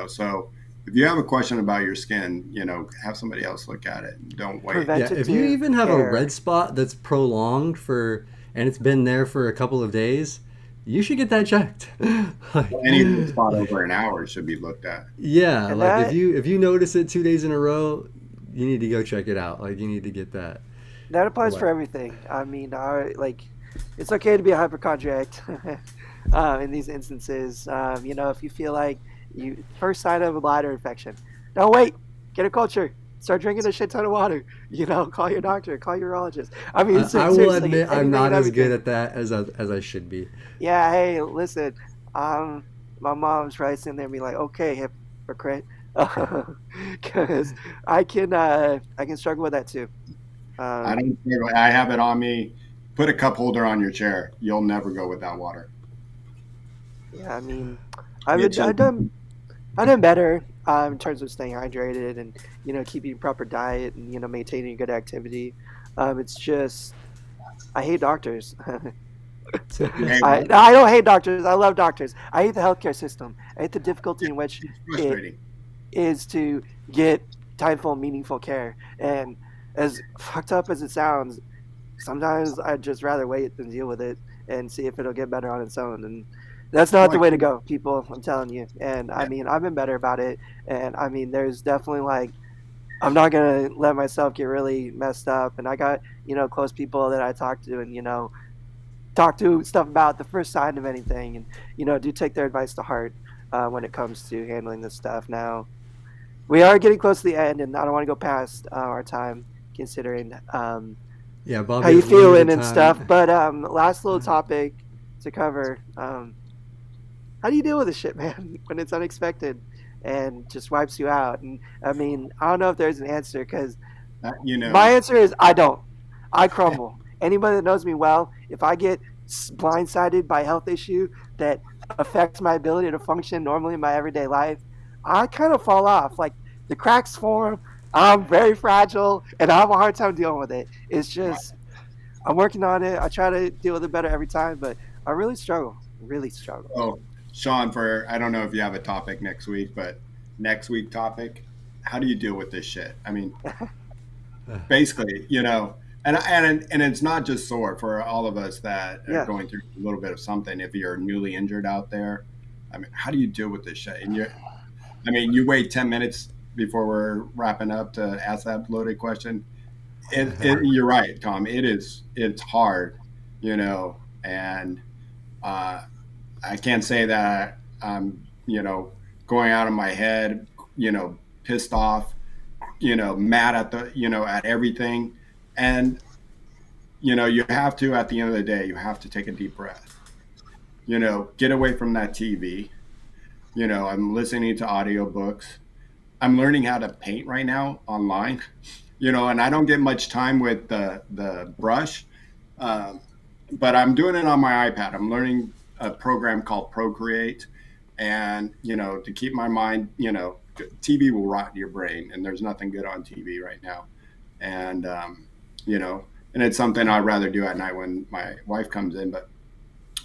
so if you have a question about your skin, have somebody else look at it. Don't wait. Yeah, if you Preventative even have a care. red spot that's prolonged for and it's been there for a couple of days, you should get that checked. like, Any spot over an hour should be looked at. yeah, And like that if you notice it 2 days in a row, you need to go check it out. Like you need to get that. that applies for Like everything. I mean, it's okay to be a hypochondriac in these instances. If you feel like you first sign of a bladder infection, don't wait. Get a culture. Start drinking a shit ton of water. Call your doctor. Call your urologist. I mean, I will seriously, admit I'm anything not and as good everything. at that as I should be. Yeah. Hey, listen. Um, my mom's right sitting there, and be like, okay, hypocrite, because I can struggle with that too. I Um, don't I have it on me. Put a cup holder on your chair. You'll never go without water. yeah. I mean, Get you. I've done better in terms of staying hydrated and keeping proper diet and maintaining good activity. It's just I hate doctors. Hey, I don't hate doctors. I love doctors. I hate the healthcare system. I hate the difficulty in which it's it frustrating. is to get timeful, meaningful care. And as fucked up as it sounds, sometimes I'd just rather wait than deal with it and see if it'll get better on its own. And that's not Well, the way to go, people. I'm telling you. And I yeah, mean, I've been better about it. And I mean, there's definitely like, I'm not gonna let myself get really messed up. And I got close people that I talk to and talk to stuff about the first sign of anything, and do take their advice to heart when it comes to handling this stuff. Now we are getting close to the end, and I don't want to go past our time considering Yeah, how Bobby you has feeling limited and stuff. time. But last little topic to cover: how do you deal with this shit, man, when it's unexpected and just wipes you out? And I mean, I don't know if there's an answer because that, my answer is I don't. I crumble. Anybody that knows me well, if I get blindsided by a health issue that affects my ability to function normally in my everyday life, I kind of fall off. Like the cracks form. I'm very fragile, and I have a hard time dealing with it. It's just I'm working on it. I try to deal with it better every time, but I really struggle. Really struggle. so, Sean, for I don't know if you have a topic next week, but next week topic. how do you deal with this shit? I mean, basically, you know, and it's not just sore for all of us that are Yeah. going through a little bit of something. If you're newly injured out there, I mean, how do you deal with this shit? And I mean, you wait 10 minutes before we're wrapping up to ask that loaded question. You're right, Tom. It's hard, you know, and uh, I can't say that I'm, you know, going out of my head, you know, pissed off, you know, mad at at everything. And, you know, you have to, at the end of the day, you have to take a deep breath, you know, get away from that TV. You know, I'm listening to audiobooks. I'm learning how to paint right now online, you know, and I don't get much time with the brush, um, but I'm doing it on my iPad. I'm learning a program called Procreate, and you know, to keep my mind, you know, TV will rot your brain, and there's nothing good on TV right now, and you know, and it's something I'd rather do at night when my wife comes in, but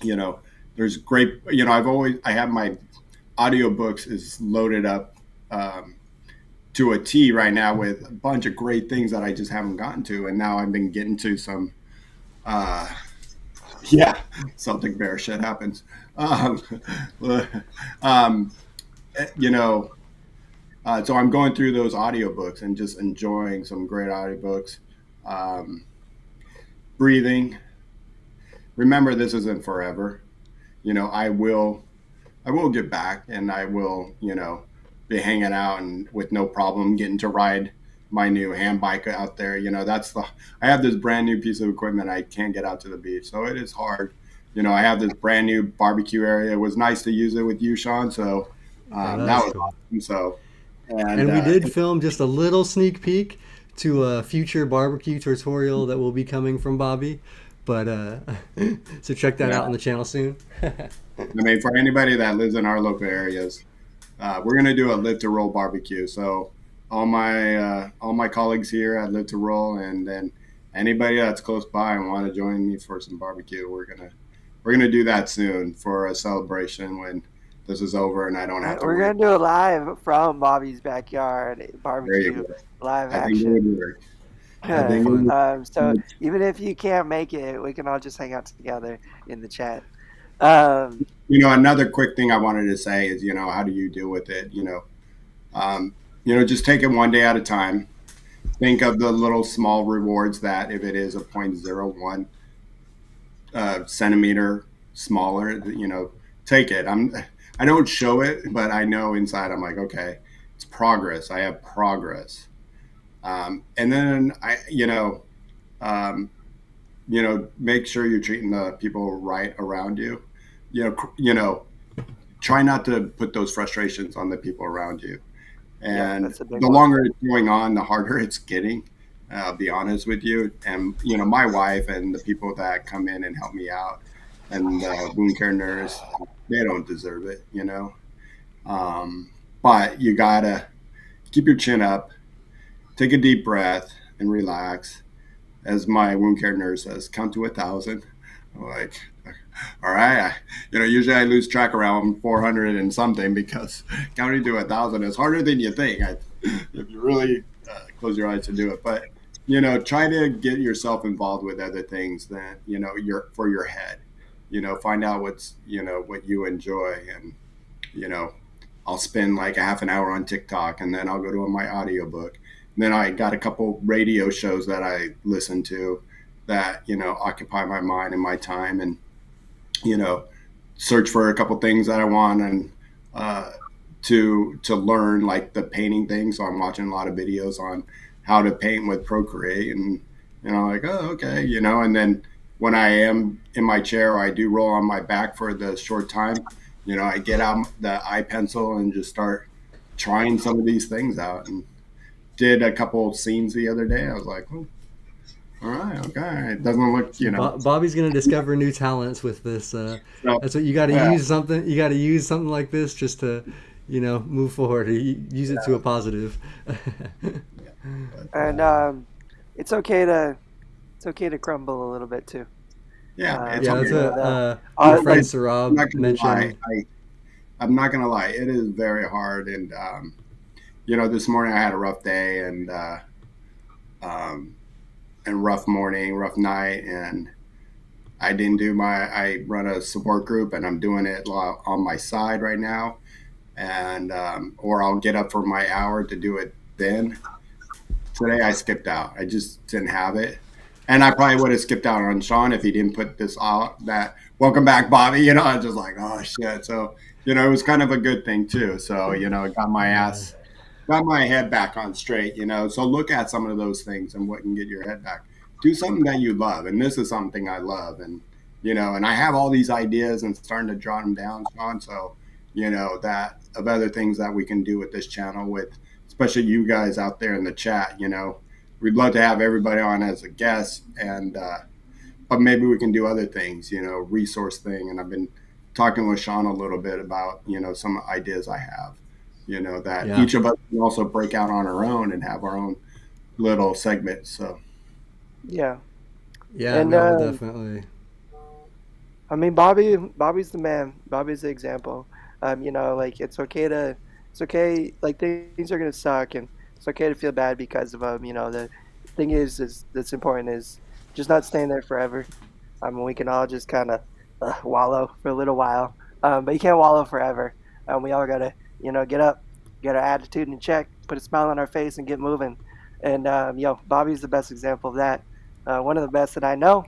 you know, there's great, you know, I have my audiobooks is loaded up. To a T right now with a bunch of great things that I just haven't gotten to, and now I've been getting to some. Uh, yeah, Celtic Bear shit happens. Um, um, you know, so I'm going through those audiobooks and just enjoying some great audiobooks. Um, breathing. Remember, this isn't forever. You know, I will get back, and I will, you know, be hanging out and with no problem getting to ride my new hand bike out there. You know, I have this brand new piece of equipment. I can't get out to the beach, so it is hard. You know, I have this brand new barbecue area. It was nice to use it with you, Shawn. So Yeah, that that's was cool. awesome. So, and And we did film just a little sneak peek to a future barbecue tutorial that will be coming from Bobby. But so check that yeah, out on the channel soon. I mean, for anybody that lives in our local areas, we're gonna do a live to roll barbecue. So all my colleagues here at Live to Roll, and then anybody that's close by and want to join me for some barbecue, we're gonna do that soon for a celebration when this is over and I don't have to We're worry. gonna do it live from Bobby's backyard There you barbecue, go. live I think it action. would work. I That'd be think it fun. So would. even if you can't make it, we can all just hang out together in the chat. Um, You know, another quick thing I wanted to say is, you know, how do you deal with it? You know, just take it one day at a time. Think of the little small rewards that if it is a point zero 0.01 centimeter smaller, you know, take it. I don't show it, but I know inside I'm like, okay, it's progress. I have progress. And then um, you know, make sure you're treating the people right around you. You know, try not to put those frustrations on the people around you. yep, And that's a big the one. longer it's going on, the harder it's getting. I'll be honest with you. And you know, my wife and the people that come in and help me out, and the wound care nurse, they don't deserve it, you know. But you gotta keep your chin up, take a deep breath, and relax. As my wound care nurse says, count to 1,000. I'm like, all right, you know, usually I lose track around 400 and something because counting to 1,000 is harder than you think. If you really close your eyes to do it, but you know, try to get yourself involved with other things that you know for your head. You know, find out what you enjoy, and you know, I'll spend like a half an hour on TikTok, and then I'll go to my audiobook. And then I got a couple radio shows that I listen to that you know occupy my mind and my time, and you know, search for a couple things that I want and uh, to learn like the painting thing. So I'm watching a lot of videos on how to paint with Procreate, and you know, like oh okay, you know, and then when I am in my chair or I do roll on my back for the short time, you know, I get out the eye pencil and just start trying some of these things out. And did a couple scenes the other day. I was like, oh, all right, okay, it doesn't look, you know. Bobby's gonna discover new talents with this. So, That's what you got to yeah, use something. You got to use something like this just to, move forward. Use it to a positive. yeah, And it's okay to crumble a little bit too. yeah, it's Yeah, that's okay. what Uh, your friend like I'm Sarab not gonna lie. mentioned. I'm not gonna lie. It is very hard, and this morning I had a rough day um, and rough morning, rough night, and I didn't do I run a support group and I'm doing it on my side right now. And, or I'll get up for my hour to do it then. Today I skipped out. I just didn't have it. And I probably would have skipped out on Shawn if he didn't put this out that welcome back, Bobby. I was just like, oh shit. So, it was kind of a good thing too. So, it Yeah. got my head back on straight. So look at some of those things and what can get your head back. Do something that you love. And this is something I love. And I have all these ideas and starting to jot them down, Shawn. So, that of other things that we can do with this channel with, especially you guys out there in the chat, we'd love to have everybody on as a guest but maybe we can do other things, resource thing. And I've been talking with Shawn a little bit about, some ideas I have, that Yeah. each of us can also break out on our own and have our own little segment. So, Yeah. Yeah, And no, definitely. I mean, Bobby's the man. Bobby's the example. Like it's okay. Like things are gonna suck, and it's okay to feel bad because of them. The thing is that's important is just not staying there forever. We can all just kind of wallow for a little while, but you can't wallow forever. We all gotta, get up, get our attitude in check, put a smile on our face, and get moving. And Bobby's the best example of that. One of the best that I know.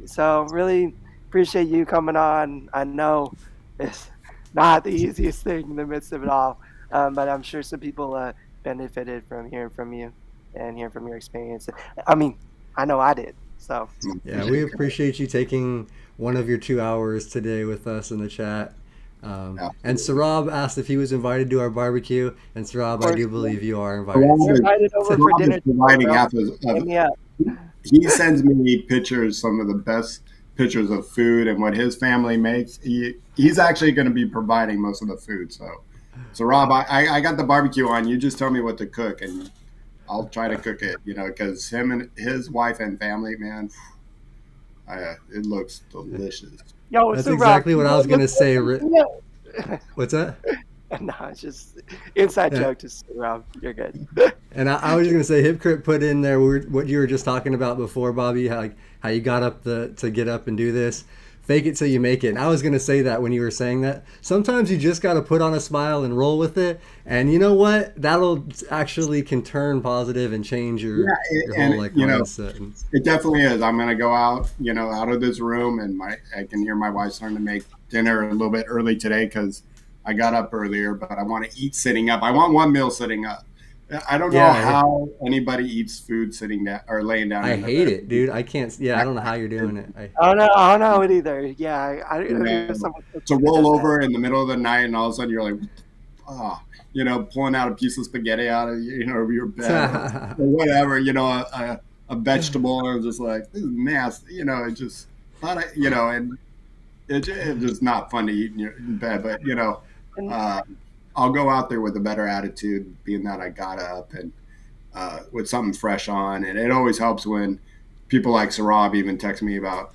So really appreciate you coming on. I know it's not the easiest thing in the midst of it all, but I'm sure some people benefited from hearing from you and hearing from your experience. I mean, I know I did. So Yeah, we appreciate it. appreciate you taking one of your 2 hours today with us in the chat. And Absolutely. Sarab asked if he was invited to our barbecue. And of Sarab, I course, do believe you are invited. Rob you're So, is, invited over for Rob is dinner tomorrow, providing bro. half Hit me up. he sends me pictures, some of the best pictures of food and what his family makes. He's actually going to be providing most of the food. So Rob, I got the barbecue on. You just tell me what to cook, and I'll try to cook it. Because him and his wife and family, man, it looks delicious. Yo, that's so Rob, exactly what I was going to say. What's that? no, it's just inside Yeah. joke. Just Rob, you're good. And I was just gonna say, Hipcrit put in there what you were just talking about before, Bobby, how you got up to get up and do this. Fake it till you make it. And I was gonna say that when you were saying that. Sometimes you just gotta put on a smile and roll with it. And you know what? That'll actually can turn positive and change Yeah, your whole and like mindset. And, it definitely is. I'm gonna go out, out of this room, and I can hear my wife starting to make dinner a little bit early today because I got up earlier, but I want to eat sitting up. I want one meal sitting up. I don't know yeah, how anybody eats food sitting down or laying down I in the hate bed. it, dude. I can't. Yeah, I don't know how you're doing it. I don't know it either. Yeah, I You know know, someone to that roll does that. over in the middle of the night, and all of a sudden you're like, ah, pulling out a piece of spaghetti out of your bed or whatever, a vegetable, and just like this is nasty, it just not, and it's just not fun to eat in bed, but And uh, I'll go out there with a better attitude, being that I got up and with something fresh on, and it always helps when people like Sarab even text me about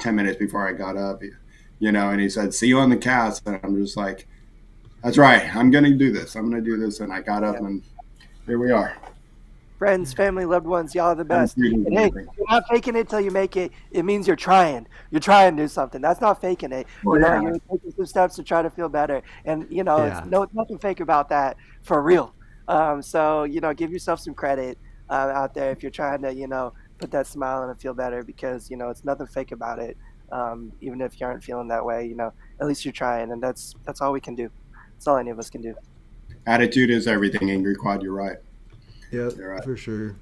10 minutes before I got up, and he said, "See you on the cast," and I'm just like, "That's right, I'm gonna do this. I'm gonna do this," and I got up, yeah, and here we are. friends, family, loved ones, y'all are the I'm best. feeding And hey, everything. you're not faking it till you make it. It means you're trying. You're trying to do something. That's not faking it. Oh yeah, You're taking some steps to try to feel better. And it's Yeah. nothing fake about that for real. So give yourself some credit out there if you're trying to put that smile on and feel better because it's nothing fake about it. Even if you aren't feeling that way, at least you're trying, and that's all we can do. That's all any of us can do. attitude is everything. Angry Quad, you're right. Yep, You're right. for sure.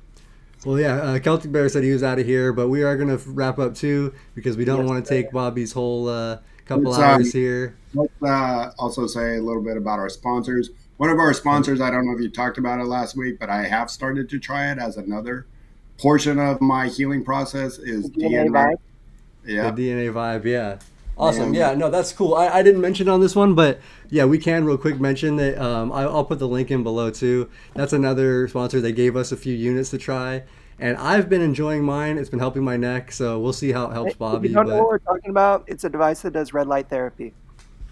Well, yeah, Celtic Bear said he was out of here, but we are going to wrap up too because we don't Yes, want to take Bobby's whole couple Let's hours here. also say a little bit about our sponsors. One of our sponsors, I don't know if you talked about it last week, but I have started to try it as another portion of my healing process is the DNA DNA. vibe. The Yeah. DNA vibe, yeah. Awesome. And Yeah, no, that's cool. I didn't mention on this one, but yeah, we can real quick mention that I'll put the link in below too. That's another sponsor. They gave us a few units to try, and I've been enjoying mine. It's been helping my neck, so we'll see how it helps If you Bobby. don't know what But we're talking about, it's a device that does red light therapy.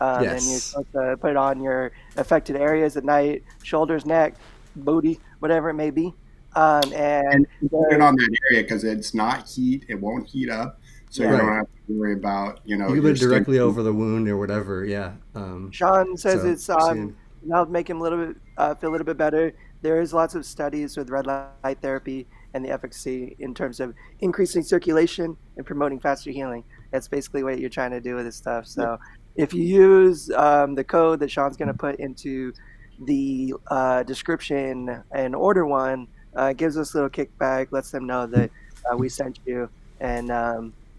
And you're Yes. supposed to put it on your affected areas at night, shoulders, neck, booty, whatever it may be. And And put it on that area because it's not heat. It won't heat up, so you yeah, don't Right. have to worry about You can put your it skin. directly over the wound or whatever. Yeah. Sean says So it's seeing. now make him a little bit feel a little bit better. There is lots of studies with red light therapy and the efficacy in terms of increasing circulation and promoting faster healing. That's basically what you're trying to do with this stuff. Yeah. So if you use the code that Sean's going to put into the description and order one, it gives us a little kickback, lets them know that we sent you, and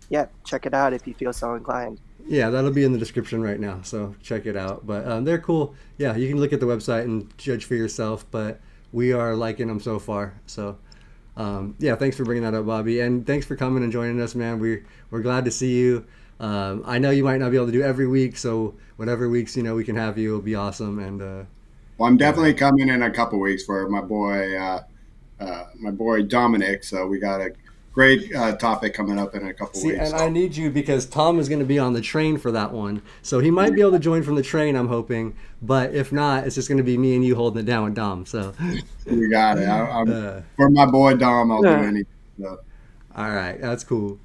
yeah, check it out if you feel so inclined. Yeah, that'll be in the description right now, so check it out. But they're cool. Yeah, you can look at the website and judge for yourself. But we are liking them so far. So yeah, thanks for bringing that up, Bobby, and thanks for coming and joining us, man. We're glad to see you. I know you might not be able to do every week, so whatever weeks we can have you will be awesome. And Well, I'm definitely coming in a couple weeks for my boy Dominic. So we got a great topic coming up in a couple see, weeks. and So I need you because Tom is going to be on the train for that one, so he might be able to join from the train. I'm hoping, but if not, it's just going to be me and you holding it down with Dom. So. we got it. Uh, For my boy Dom, I'll do Yeah. anything. So. All right, that's cool.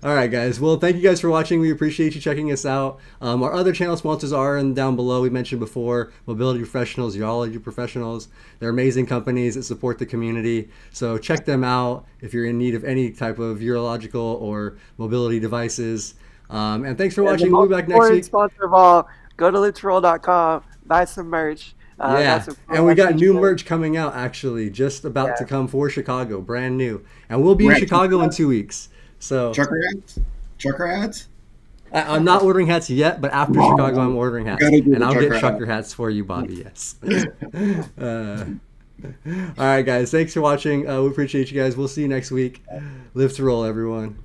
All right, guys. Well, thank you guys for watching. We appreciate you checking us out. Our other channel sponsors are down below. We mentioned before, Mobility Professionals, Urology Professionals. They're amazing companies that support the community. So check them out if you're in need of any type of urological or mobility devices. And thanks for And the watching. most We'll be back next important week. sponsor of all, go to lipsroll.com, buy some merch. Got Yeah, some and we got new t-shirts. merch coming out actually, just about to Yeah. come for Chicago, brand new. And we'll be in Right. Chicago in 2 weeks. So Trucker hats? Trucker hats? I'm not ordering hats yet, but after Chicago, I'm ordering hats, Gotta do and the I'll get trucker trucker hats for you, Bobby. Yes. All right, guys. Thanks for watching. We appreciate you guys. We'll see you next week. Live to roll, everyone.